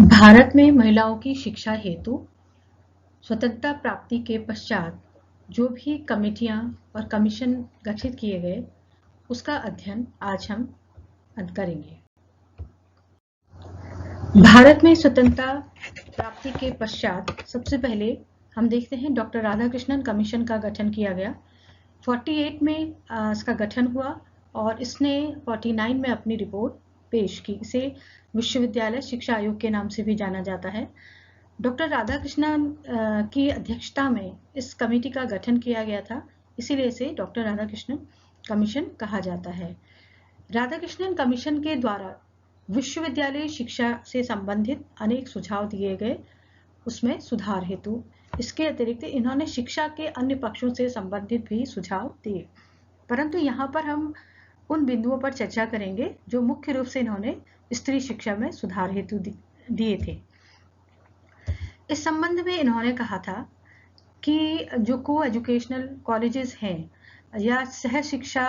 भारत में महिलाओं की शिक्षा हेतु स्वतंत्रता प्राप्ति के पश्चात जो भी कमेटियां और कमीशन गठित किए गए, उसका अध्ययन आज हम करेंगे। भारत में स्वतंत्रता प्राप्ति के पश्चात सबसे पहले हम देखते हैं डॉक्टर राधाकृष्णन कमीशन का गठन किया गया। 48 में इसका गठन हुआ और इसने 49 में अपनी रिपोर्ट पेश की। इसे विश्वविद्यालय शिक्षा आयोग के नाम से भी जाना जाता है। डॉक्टर राधाकृष्णन की अध्यक्षता में इस कमेटी का गठन किया गया था, इसीलिए इसे डॉक्टर राधाकृष्णन कमीशन कहा जाता है। राधाकृष्णन कमीशन के द्वारा विश्वविद्यालय शिक्षा से संबंधित अनेक सुझाव दिए गए, उसमें सुधार हेतु। इसके अतिरिक्त इन्होंने शिक्षा के अन्य पक्षों से संबंधित भी सुझाव दिए, परंतु यहाँ पर हम उन बिंदुओं पर चर्चा करेंगे जो मुख्य रूप से इन्होंने स्त्री शिक्षा में सुधार हेतु दिए थे। इस संबंध में इन्होंने कहा था कि जो को एजुकेशनल कॉलेजेस हैं या सह शिक्षा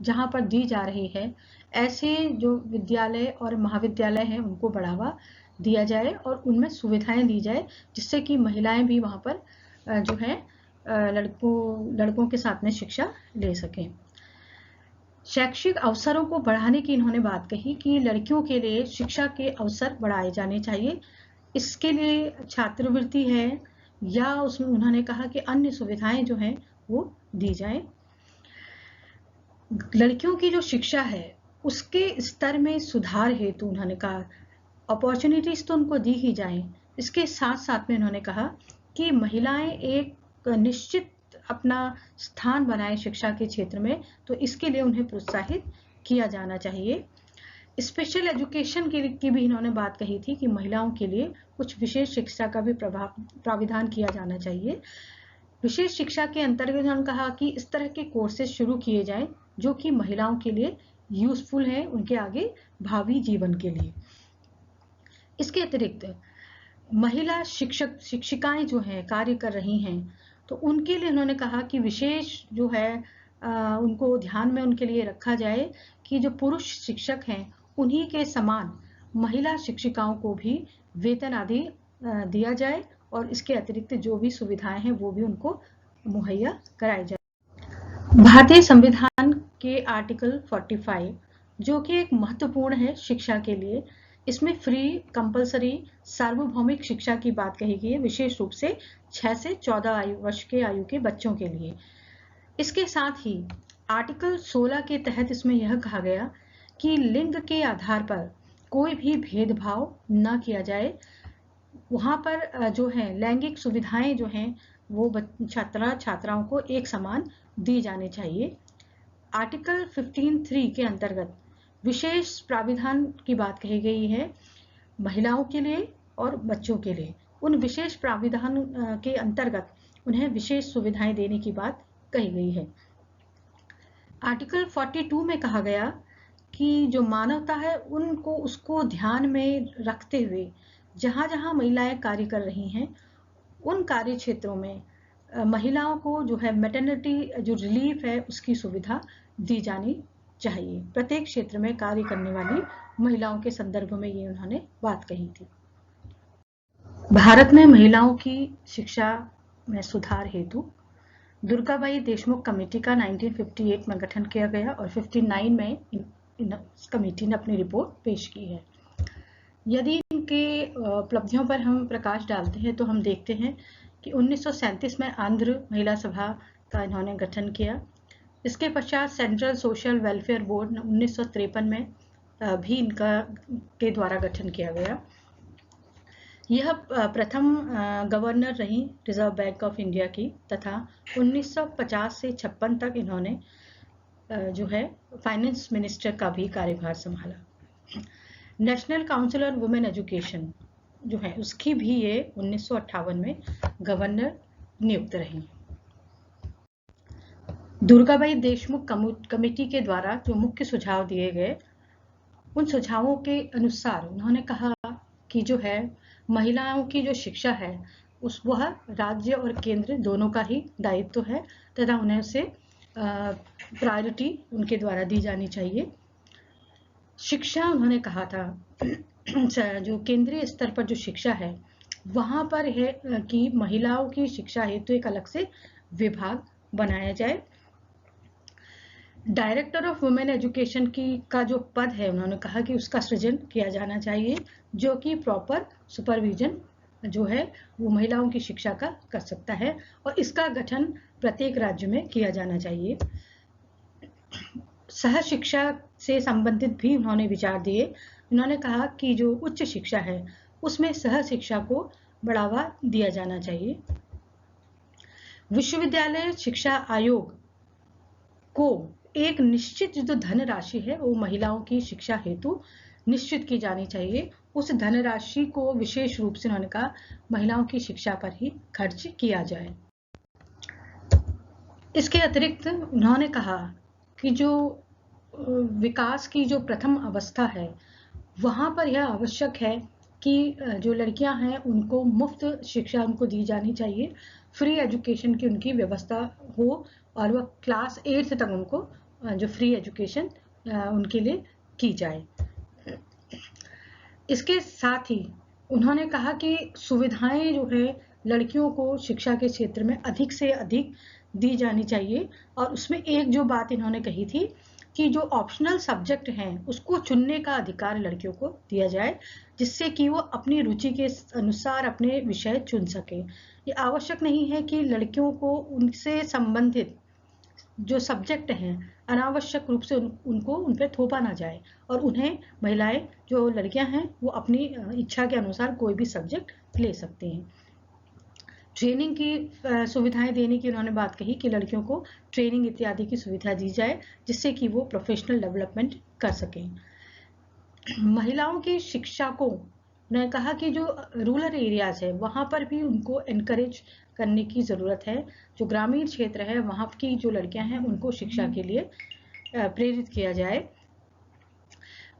जहाँ पर दी जा रही है, ऐसे जो विद्यालय और महाविद्यालय हैं उनको बढ़ावा दिया जाए और उनमें सुविधाएं दी जाए, जिससे कि महिलाएं भी वहाँ पर जो है लड़कों के साथ में शिक्षा ले सकें। शैक्षिक अवसरों को बढ़ाने की इन्होंने बात कही कि लड़कियों के लिए शिक्षा के अवसर बढ़ाए जाने चाहिए। इसके लिए छात्रवृत्ति है या उसमें उन्होंने कहा कि अन्य सुविधाएं जो हैं वो दी जाएं। लड़कियों की जो शिक्षा है उसके स्तर में सुधार हेतु उन्होंने कहा अपॉर्चुनिटीज तो उनको दी ही जाएं, इसके साथ साथ में उन्होंने कहा कि महिलाएं एक निश्चित अपना स्थान बनाए शिक्षा के क्षेत्र में, तो इसके लिए उन्हें प्रोत्साहित किया जाना चाहिए। स्पेशल एजुकेशन की भी इन्होंने बात कही थी कि महिलाओं के लिए कुछ विशेष शिक्षा का भी प्राविधान किया जाना चाहिए। विशेष शिक्षा के अंतर्गत उन्होंने कहा कि इस तरह के कोर्सेज शुरू किए जाएं जो कि महिलाओं के लिए यूजफुल है, उनके आगे भावी जीवन के लिए। इसके अतिरिक्त महिला शिक्षिकाएं जो हैं कार्य कर रही हैं, तो उनके लिए उन्होंने कहा कि विशेष जो है उनको ध्यान में उनके लिए रखा जाए कि जो पुरुष शिक्षक हैं उन्हीं के समान महिला शिक्षिकाओं को भी वेतन आदि दिया जाए और इसके अतिरिक्त जो भी सुविधाएं हैं वो भी उनको मुहैया कराई जाए। भारतीय संविधान के आर्टिकल 45 जो कि एक महत्वपूर्ण है शिक्षा के लिए, इसमें फ्री कंपलसरी सार्वभौमिक शिक्षा की बात कही गई है, विशेष रूप से 6 से 14 वर्ष के आयु के बच्चों के लिए। इसके साथ ही आर्टिकल 16 के तहत इसमें यह कहा गया कि लिंग के आधार पर कोई भी भेदभाव न किया जाए। वहाँ पर जो है लैंगिक सुविधाएं जो हैं वो छात्राओं को एक समान दी जानी चाहिए। आर्टिकल 15(3) के अंतर्गत विशेष प्राविधान की बात कही गई है महिलाओं के लिए और बच्चों के लिए। उन विशेष प्राविधान के अंतर्गत उन्हें विशेष सुविधाएं देने की बात कही गई है। आर्टिकल 42 में कहा गया कि जो मानवता है उनको उसको ध्यान में रखते हुए जहाँ जहाँ महिलाएं कार्य कर रही हैं उन कार्य क्षेत्रों में महिलाओं को जो है मैटरनिटी जो रिलीफ है उसकी सुविधा दी जानी चाहिए। प्रत्येक क्षेत्र में कार्य करने वाली महिलाओं के संदर्भ में ये उन्होंने बात कही थी। भारत में महिलाओं की शिक्षा में सुधार हेतु दुर्गाबाई देशमुख कमेटी का 1958 में गठन किया गया और 59 में इस कमेटी ने अपनी रिपोर्ट पेश की है। यदि इनके उपलब्धियों पर हम प्रकाश डालते हैं तो हम देखते हैं कि 1937 में आंध्र महिला सभा का इन्होंने गठन किया। इसके पश्चात सेंट्रल सोशल वेलफेयर बोर्ड 1953 में भी इनका के द्वारा गठन किया गया। यह प्रथम गवर्नर रही रिजर्व बैंक ऑफ इंडिया की तथा 1950 से 56 तक इन्होंने जो है फाइनेंस मिनिस्टर का भी कार्यभार संभाला। National council on women education जो है उसकी भी ये 1958 में गवर्नर नियुक्त रही। दुर्गाबाई देशमुख कमेटी के द्वारा जो मुख्य सुझाव दिए गए उन सुझावों के अनुसार उन्होंने कहा कि जो है महिलाओं की जो शिक्षा है वह राज्य और केंद्र दोनों का ही दायित्व है तथा उन्हें उसे प्रायोरिटी उनके द्वारा दी जानी चाहिए। शिक्षा उन्होंने कहा था जो केंद्रीय स्तर पर जो शिक्षा है वहां पर है कि महिलाओं की शिक्षा हेतु एक अलग से विभाग बनाया जाए। डायरेक्टर ऑफ वुमेन एजुकेशन का जो पद है उन्होंने कहा कि उसका सृजन किया जाना चाहिए, जो कि प्रॉपर सुपरविजन जो है वो महिलाओं की शिक्षा का कर सकता है, और इसका गठन प्रत्येक राज्य में किया जाना चाहिए। सह शिक्षा से संबंधित भी उन्होंने विचार दिए। उन्होंने कहा कि जो उच्च शिक्षा है उसमें सह शिक्षा को बढ़ावा दिया जाना चाहिए। विश्वविद्यालय शिक्षा आयोग को एक निश्चित जो धनराशि है वो महिलाओं की शिक्षा हेतु निश्चित की जानी चाहिए। उस धनराशि को विशेष रूप से उन्होंने कहा महिलाओं की शिक्षा पर ही खर्च किया जाए। इसके अतिरिक्त उन्होंने कहा कि जो विकास की जो प्रथम अवस्था है वहां पर यह आवश्यक है कि जो लड़कियां हैं उनको मुफ्त शिक्षा उनको दी जानी चाहिए, फ्री एजुकेशन की उनकी व्यवस्था हो, और वह क्लास 8 तक उनको जो फ्री एजुकेशन उनके लिए की जाए। इसके साथ ही उन्होंने कहा कि सुविधाएं जो है लड़कियों को शिक्षा के क्षेत्र में अधिक से अधिक दी जानी चाहिए, और उसमें एक जो बात इन्होंने कही थी कि जो ऑप्शनल सब्जेक्ट हैं उसको चुनने का अधिकार लड़कियों को दिया जाए, जिससे कि वो अपनी रुचि के अनुसार अपने विषय चुन सके। ये आवश्यक नहीं है कि लड़कियों को उनसे संबंधित जो सब्जेक्ट हैं अनावश्यक रूप से उनको उन पर थोपा ना जाए, और उन्हें महिलाएं जो लड़कियां हैं वो अपनी इच्छा के अनुसार कोई भी सब्जेक्ट ले सकती हैं। ट्रेनिंग की सुविधाएं देने की उन्होंने बात कही कि लड़कियों को ट्रेनिंग इत्यादि की सुविधा दी जाए, जिससे कि वो प्रोफेशनल डेवलपमेंट कर सकें। महिलाओं की शिक्षा को उन्होंने कहा कि जो रूरल एरियाज है वहां पर भी उनको एनकरेज करने की जरूरत है। जो ग्रामीण क्षेत्र है वहां की जो लड़कियां हैं उनको शिक्षा के लिए प्रेरित किया जाए।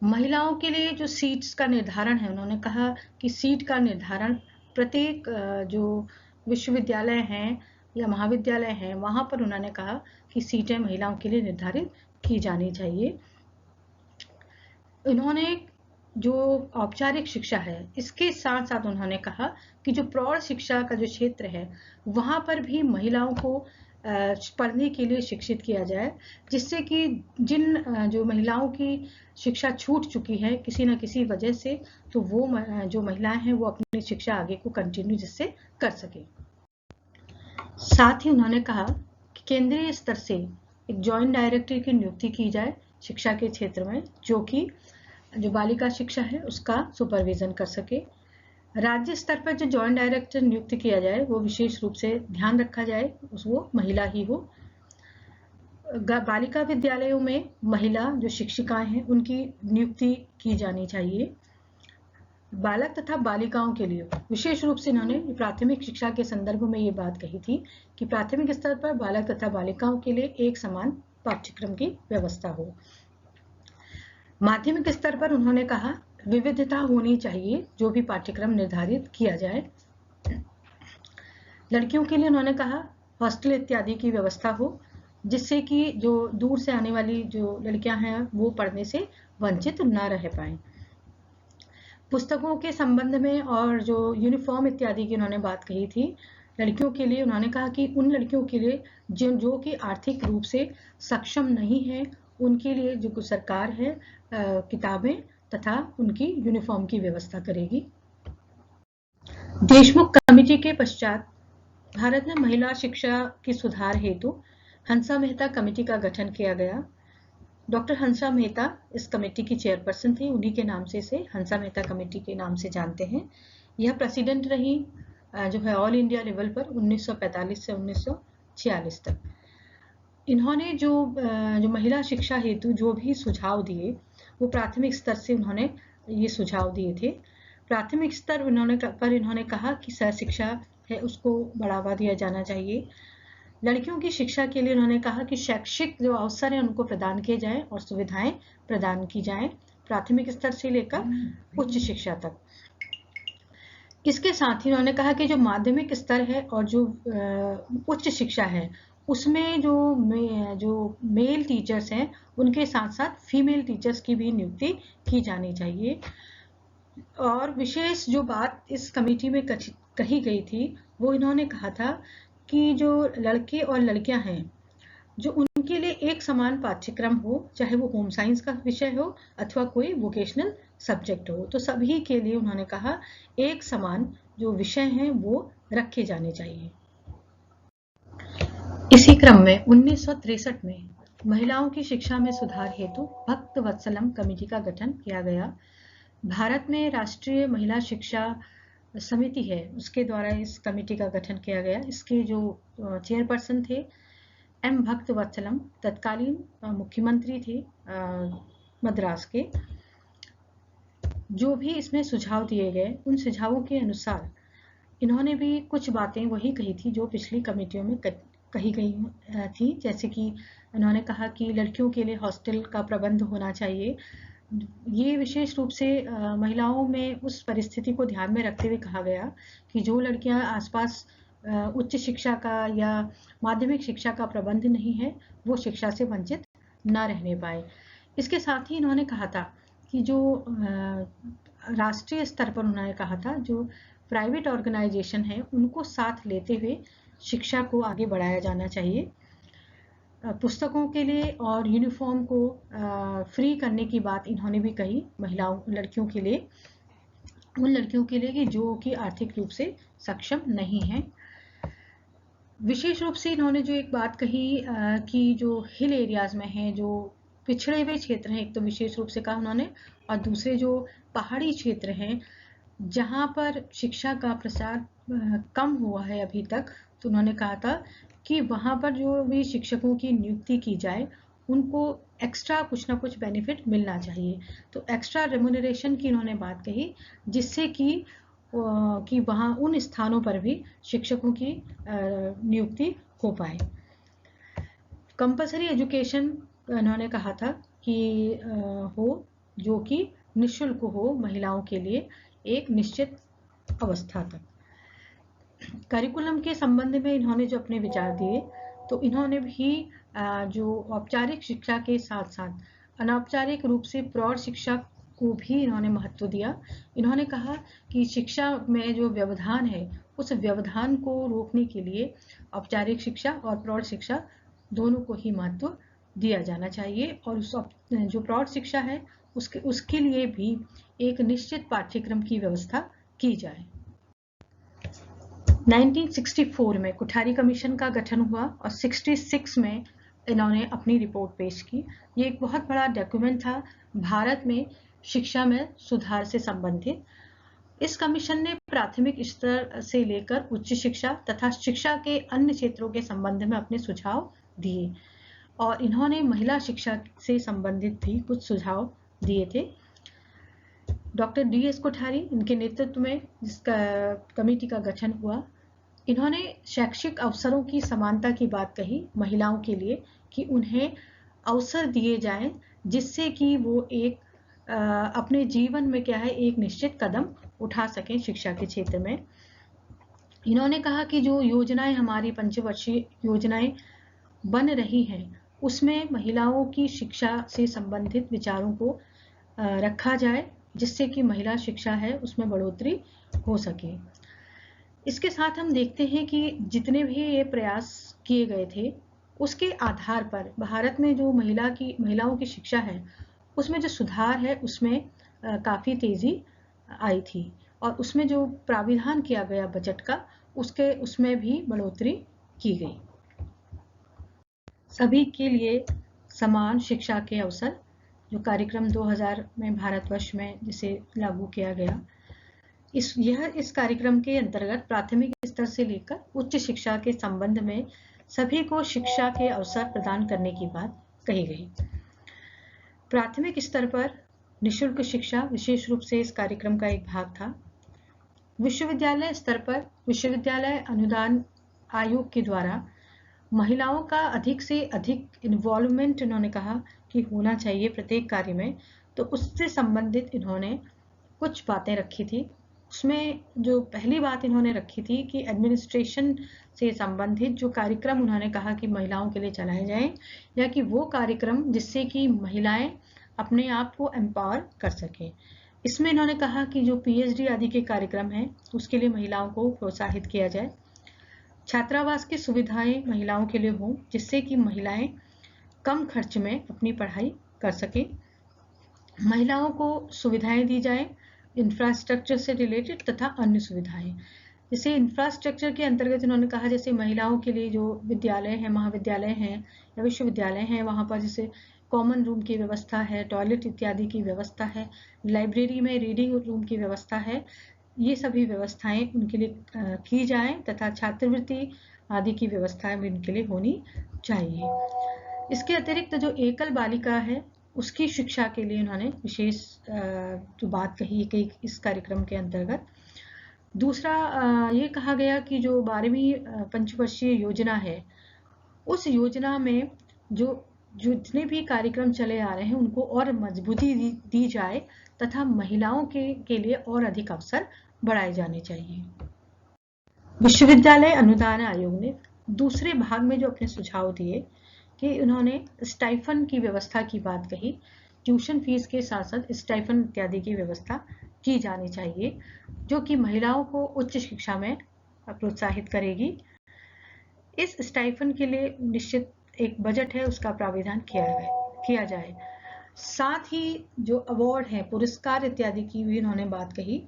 महिलाओं के लिए जो सीट्स का निर्धारण है उन्होंने कहा कि सीट का निर्धारण प्रत्येक जो विश्वविद्यालय हैं या महाविद्यालय हैं वहां पर उन्होंने कहा कि सीटें महिलाओं के लिए निर्धारित की जानी चाहिए। उन्होंने जो औपचारिक शिक्षा है इसके साथ साथ उन्होंने कहा कि जो प्रौढ़ शिक्षा का जो क्षेत्र है वहां पर भी महिलाओं को पढ़ने के लिए शिक्षित किया जाए, जिससे कि जिन जो महिलाओं की शिक्षा छूट चुकी है किसी न किसी वजह से, तो वो जो महिलाएं हैं वो अपनी शिक्षा आगे को कंटिन्यू जिससे कर सके। साथ ही उन्होंने कहा कि केंद्रीय स्तर से एक जॉइंट डायरेक्टर की नियुक्ति की जाए शिक्षा के क्षेत्र में, जो कि जो बालिका शिक्षा है उसका सुपरविजन कर सके। राज्य स्तर पर जो जॉइंट डायरेक्टर नियुक्त किया जाए वो विशेष रूप से ध्यान रखा जाए वो महिला ही हो। बालिका विद्यालयों में महिला जो शिक्षिकाएं हैं उनकी नियुक्ति की जानी चाहिए। बालक तथा बालिकाओं के लिए विशेष रूप से इन्होंने प्राथमिक शिक्षा के संदर्भ में ये बात कही थी कि प्राथमिक स्तर पर बालक तथा बालिकाओं के लिए एक समान पाठ्यक्रम की व्यवस्था हो। माध्यमिक स्तर पर उन्होंने कहा विविधता होनी चाहिए जो भी पाठ्यक्रम निर्धारित किया जाए। लड़कियों के लिए उन्होंने कहा हॉस्टल इत्यादि की व्यवस्था हो, जिससे कि जो दूर से आने वाली जो लड़कियां हैं वो पढ़ने से वंचित न रह पाएं। पुस्तकों के संबंध में और जो यूनिफॉर्म इत्यादि की उन्होंने बात कही थी लड़कियों के लिए, उन्होंने कहा कि उन लड़कियों के लिए जो कि आर्थिक रूप से सक्षम नहीं है उनके लिए जो सरकार है किताबें तथा उनकी यूनिफॉर्म की व्यवस्था करेगी। देशमुख कमेटी के पश्चात भारत में महिला शिक्षा की सुधार हेतु हंसा मेहता कमेटी का गठन किया गया। डॉक्टर हंसा मेहता इस कमेटी की चेयरपर्सन थी, उन्हीं के नाम से इसे हंसा मेहता कमेटी के नाम से जानते हैं। यह प्रेसिडेंट रही जो है ऑल इंडिया लेवल पर 1945 से 1946 तक। इन्होंने जो महिला शिक्षा हेतु जो भी सुझाव दिए वो प्राथमिक स्तर से उन्होंने ये सुझाव दिए थे। प्राथमिक स्तर पर इन्होंने कहा कि सह शिक्षा है उसको बढ़ावा दिया जाना चाहिए। लड़कियों की शिक्षा के लिए उन्होंने कहा कि शैक्षिक जो अवसर है उनको प्रदान किए जाएं और सुविधाएं प्रदान की जाएं प्राथमिक स्तर से लेकर उच्च शिक्षा तक। इसके साथ ही उन्होंने कहा कि जो माध्यमिक स्तर है और जो उच्च शिक्षा है उसमें जो मेल टीचर्स हैं उनके साथ साथ फीमेल टीचर्स की भी नियुक्ति की जानी चाहिए। और विशेष जो बात इस कमेटी में कही गई थी, वो इन्होंने कहा था कि जो लड़के और लड़कियां हैं, जो उनके लिए एक समान पाठ्यक्रम हो, चाहे वो होम साइंस का विषय हो अथवा कोई वोकेशनल सब्जेक्ट हो, तो सभी के लिए उन्होंने कहा एक समान जो विषय हैं वो रखे जाने चाहिए। इसी क्रम में 1963 में महिलाओं की शिक्षा में सुधार हेतु भक्त वत्सलम कमेटी का गठन किया गया। भारत में राष्ट्रीय महिला शिक्षा समिति है, उसके द्वारा इस कमेटी का गठन किया गया। इसके जो चेयरपर्सन थे एम भक्त वत्सलम, तत्कालीन मुख्यमंत्री थे मद्रास के। जो भी इसमें सुझाव दिए गए, उन सुझावों के अनुसार इन्होंने भी कुछ बातें वही कही थी जो पिछली कमेटियों में कही गई थी। जैसे कि उन्होंने कहा कि लड़कियों के लिए हॉस्टल का प्रबंध होना चाहिए। ये विशेष रूप से महिलाओं में उस परिस्थिति को ध्यान में रखते हुए कहा गया कि जो लड़कियां आसपास उच्च शिक्षा का या माध्यमिक शिक्षा का प्रबंध नहीं है, वो शिक्षा से वंचित न रहने पाए। इसके साथ ही इन्होंने कहा था कि जो राष्ट्रीय स्तर पर उन्होंने कहा था जो प्राइवेट ऑर्गेनाइजेशन है उनको साथ लेते हुए शिक्षा को आगे बढ़ाया जाना चाहिए। पुस्तकों के लिए और यूनिफॉर्म को फ्री करने की बात इन्होंने भी कही महिलाओं लड़कियों के लिए, उन लड़कियों के लिए कि जो कि आर्थिक रूप से सक्षम नहीं है। विशेष रूप से इन्होंने जो एक बात कही कि जो हिल एरियाज में हैं, जो पिछड़े हुए क्षेत्र हैं, एक तो विशेष रूप से कहा उन्होंने, और दूसरे जो पहाड़ी क्षेत्र हैं जहाँ पर शिक्षा का प्रसार कम हुआ है अभी तक, तो उन्होंने कहा था कि वहाँ पर जो भी शिक्षकों की नियुक्ति की जाए उनको एक्स्ट्रा कुछ ना कुछ बेनिफिट मिलना चाहिए। तो एक्स्ट्रा रेम्युनरेशन की इन्होंने बात कही, जिससे कि वहाँ उन स्थानों पर भी शिक्षकों की नियुक्ति हो पाए। कंपल्सरी एजुकेशन इन्होंने कहा था कि हो, जो कि निःशुल्क हो महिलाओं के लिए एक निश्चित अवस्था तक। करिकुलम के संबंध में इन्होंने जो अपने विचार दिए, तो इन्होंने भी जो औपचारिक शिक्षा के साथ साथ अनौपचारिक रूप से प्रौढ़ शिक्षा को भी इन्होंने महत्व दिया। इन्होंने कहा कि शिक्षा में जो व्यवधान है, उस व्यवधान को रोकने के लिए औपचारिक शिक्षा और प्रौढ़ शिक्षा दोनों को ही महत्व दिया जाना चाहिए, और उस जो प्रौढ़ शिक्षा है उसके लिए भी एक निश्चित पाठ्यक्रम की व्यवस्था की जाए। 1964 में कुठारी कमीशन का गठन हुआ और 66 में इन्होंने अपनी रिपोर्ट पेश की। ये एक बहुत बड़ा डॉक्यूमेंट था भारत में शिक्षा में सुधार से संबंधित। इस कमीशन ने प्राथमिक स्तर से लेकर उच्च शिक्षा तथा शिक्षा के अन्य क्षेत्रों के संबंध में अपने सुझाव दिए, और इन्होंने महिला शिक्षा से संबंधित भी कुछ सुझाव दिए थे। डॉक्टर DS कोठारी, इनके नेतृत्व में जिसका कमेटी का गठन हुआ, इन्होंने शैक्षिक अवसरों की समानता की बात कही महिलाओं के लिए, कि उन्हें अवसर दिए जाएं जिससे कि वो एक अपने जीवन में क्या है एक निश्चित कदम उठा सकें शिक्षा के क्षेत्र में। इन्होंने कहा कि जो योजनाएं हमारी पंचवर्षीय योजनाएं बन रही हैं उसमें महिलाओं की शिक्षा से संबंधित विचारों को रखा जाए, जिससे कि महिला शिक्षा है उसमें बढ़ोतरी हो सके। इसके साथ हम देखते हैं कि जितने भी ये प्रयास किए गए थे उसके आधार पर भारत में जो महिलाओं की शिक्षा है उसमें जो सुधार है उसमें काफ़ी तेज़ी आई थी, और उसमें जो प्राविधान किया गया बजट का उसमें भी बढ़ोतरी की गई। सभी के लिए समान शिक्षा के अवसर जो कार्यक्रम 2000 में भारतवर्ष में जिसे लागू किया गया, इस कार्यक्रम के अंतर्गत प्राथमिक स्तर से लेकर उच्च शिक्षा के संबंध में सभी को शिक्षा के अवसर प्रदान करने की बात कही गई। प्राथमिक स्तर पर निःशुल्क शिक्षा विशेष रूप से इस कार्यक्रम का एक भाग था। विश्वविद्यालय स्तर पर विश्वविद्यालय अनुदान आयोग के द्वारा महिलाओं का अधिक से अधिक इन्वॉल्वमेंट इन्होंने कहा कि होना चाहिए प्रत्येक कार्य में, तो उससे संबंधित इन्होंने कुछ बातें रखी थी। उसमें जो पहली बात इन्होंने रखी थी कि एडमिनिस्ट्रेशन से संबंधित जो कार्यक्रम उन्होंने कहा कि महिलाओं के लिए चलाए जाएं, या कि वो कार्यक्रम जिससे कि महिलाएं अपने आप को एम्पावर कर सकें। इसमें इन्होंने कहा कि जो पीएचडी आदि के कार्यक्रम हैं उसके लिए महिलाओं को प्रोत्साहित किया जाए। छात्रावास की सुविधाएं महिलाओं के लिए हों जिससे कि महिलाएं कम खर्च में अपनी पढ़ाई कर सकें। महिलाओं को सुविधाएं दी जाए इंफ्रास्ट्रक्चर से रिलेटेड तथा अन्य सुविधाएं। जैसे इंफ्रास्ट्रक्चर के अंतर्गत इन्होंने कहा जैसे महिलाओं के लिए जो विद्यालय हैं, महाविद्यालय हैं या विश्वविद्यालय हैं, वहाँ पर जैसे कॉमन रूम की व्यवस्था है, टॉयलेट इत्यादि की व्यवस्था है, लाइब्रेरी में रीडिंग रूम की व्यवस्था है, ये सभी व्यवस्थाएं उनके लिए की जाए तथा छात्रवृत्ति आदि की व्यवस्थाएं भी उनके लिए होनी चाहिए। इसके अतिरिक्त जो एकल बालिका है उसकी शिक्षा के लिए उन्होंने विशेष जो बात कही कि इस कार्यक्रम के अंतर्गत। दूसरा ये कहा गया कि जो 12वीं पंचवर्षीय योजना है उस योजना में जो जितने भी कार्यक्रम चले आ रहे हैं उनको और मजबूती दी जाए तथा महिलाओं के लिए और अधिक अवसर बढ़ाए जाने चाहिए। विश्वविद्यालय अनुदान आयोग ने दूसरे भाग में जो अपने सुझाव दिए कि उन्होंने स्टाइफन की व्यवस्था की बात कही। ट्यूशन फीस के साथ साथ स्टाइफन इत्यादि की व्यवस्था की जानी चाहिए जो कि महिलाओं को उच्च शिक्षा में प्रोत्साहित करेगी। इस स्टाइफन के लिए निश्चित एक बजट है उसका प्राविधान किया जाए। साथ ही जो अवार्ड है, पुरस्कार इत्यादि की भी उन्होंने बात कही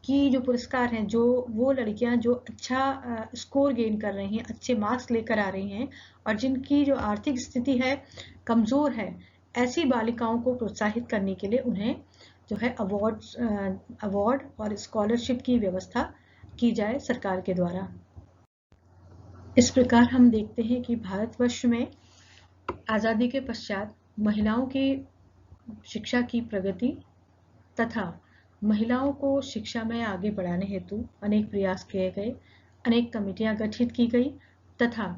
कि जो पुरस्कार हैं, जो वो लड़कियां जो अच्छा स्कोर गेन कर रही हैं, अच्छे मार्क्स लेकर आ रही हैं और जिनकी जो आर्थिक स्थिति है कमजोर है, ऐसी बालिकाओं को प्रोत्साहित करने के लिए उन्हें जो है अवार्ड और स्कॉलरशिप की व्यवस्था की जाए सरकार के द्वारा। इस प्रकार हम देखते हैं कि भारतवर्ष में आज़ादी के पश्चात महिलाओं की शिक्षा की प्रगति तथा महिलाओं को शिक्षा में आगे बढ़ाने हेतु अनेक प्रयास किए गए, अनेक कमेटियां गठित की गई तथा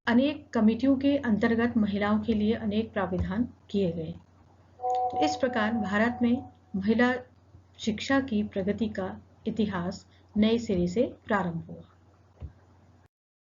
अनेक कमेटियों के अंतर्गत महिलाओं के लिए अनेक प्राविधान किए गए। तो इस प्रकार भारत में महिला शिक्षा की प्रगति का इतिहास नए सिरे से प्रारंभ हुआ।